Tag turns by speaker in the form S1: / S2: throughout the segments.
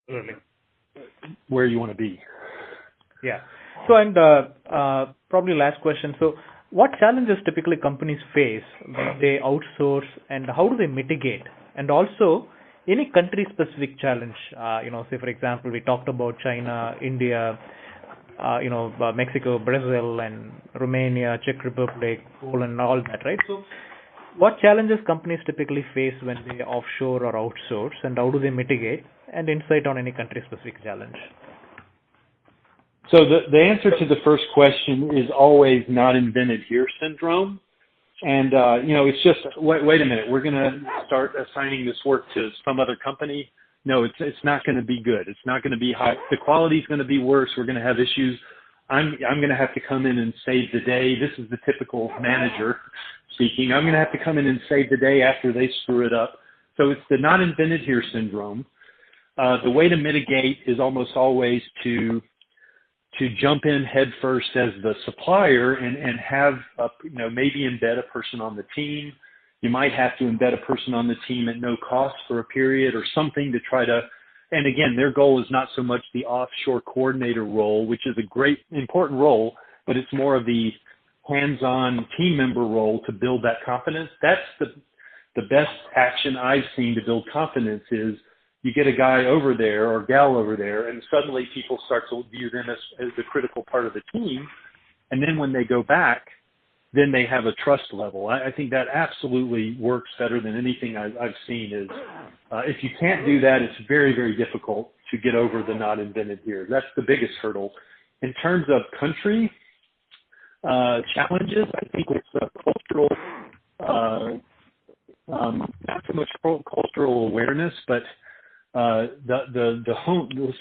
S1: Really.
S2: where you want to be.
S1: Yeah. So, and probably last question. So, what challenges typically companies face when they outsource, and how do they mitigate? And also, any country-specific challenge, say for example, we talked about China, India, Mexico, Brazil, and Romania, Czech Republic, Poland, all that, right? So, what challenges companies typically face when they offshore or outsource, and how do they mitigate? And insight on any country-specific challenge.
S2: So the answer to the first question is always not invented here syndrome. And, it's just, wait a minute, we're going to start assigning this work to some other company. No, it's not going to be good. It's not going to be high. The quality is going to be worse. We're going to have issues. I'm going to have to come in and save the day. This is the typical manager speaking. I'm going to have to come in and save the day after they screw it up. So it's the not invented here syndrome. The way to mitigate is almost always to jump in head first as the supplier and have, maybe embed a person on the team. You might have to embed a person on the team at no cost for a period or something to try to, and again, their goal is not so much the offshore coordinator role, which is a great, important role, but it's more of the hands-on team member role to build that confidence. That's the best action I've seen to build confidence is you get a guy over there or gal over there, and suddenly people start to view them as the critical part of the team. And then when they go back, then they have a trust level. I think that absolutely works better than anything I've seen is if you can't do that, it's very, very difficult to get over the not invented here. That's the biggest hurdle. In terms of country challenges, I think it's cultural, not so much cultural awareness, but let's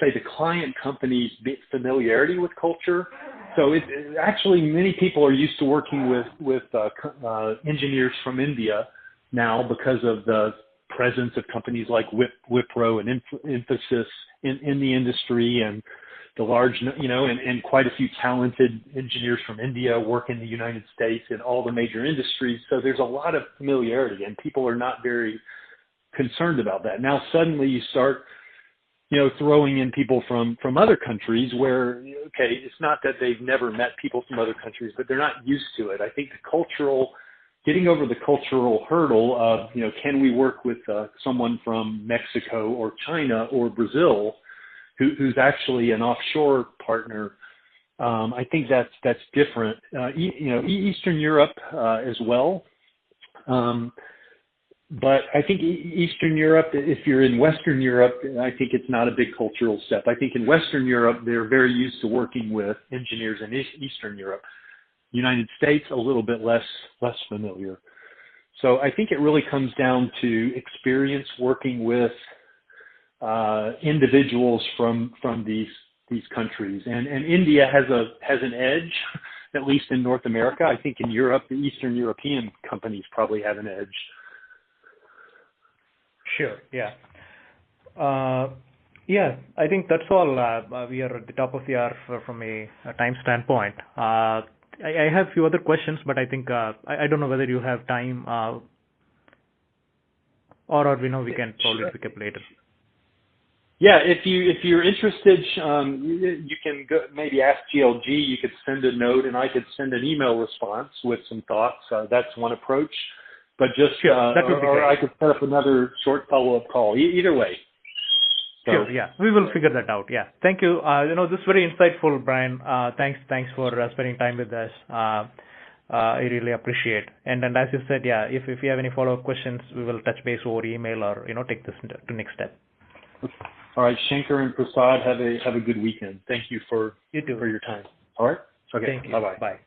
S2: say the client company's familiarity with culture. So actually many people are used to working with engineers from India now because of the presence of companies like Wipro and Infosys in the industry, and the large, and quite a few talented engineers from India work in the United States in all the major industries. So there's a lot of familiarity, and people are not very concerned about that. Now suddenly you start, throwing in people from other countries where, okay, it's not that they've never met people from other countries, but they're not used to it. I think getting over the cultural hurdle of, can we work with someone from Mexico or China or Brazil who's actually an offshore partner? I think that's different. Eastern Europe as well. But I think Eastern Europe, if you're in Western Europe, I think it's not a big cultural step. I think in Western Europe, they're very used to working with engineers in Eastern Europe. United States, a little bit less familiar. So I think it really comes down to experience working with individuals from these countries. And India has an edge, at least in North America. I think in Europe, the Eastern European companies probably have an edge.
S1: Sure. Yeah. I think that's all. We are at the top of the hour from a time standpoint. I have a few other questions, but I think I don't know whether you have time, or we can probably pick up later.
S2: Yeah, if you're interested, you can go, maybe ask GLG. You could send a note, and I could send an email response with some thoughts. That's one approach. But just,
S1: that would be great.
S2: I could set up another short follow-up call. Either way. So.
S1: Sure. Yeah, we will figure that out. Yeah. Thank you. This is very insightful, Brian. Thanks for spending time with us. I really appreciate. And as you said, yeah, if you have any follow-up questions, we will touch base over email or take this to next step.
S2: All right, Shankar and Prasad, have a good weekend. Thank you for
S1: you too.
S2: For your time. All right. Okay.
S1: Thank you.
S2: Bye-bye.
S1: Bye.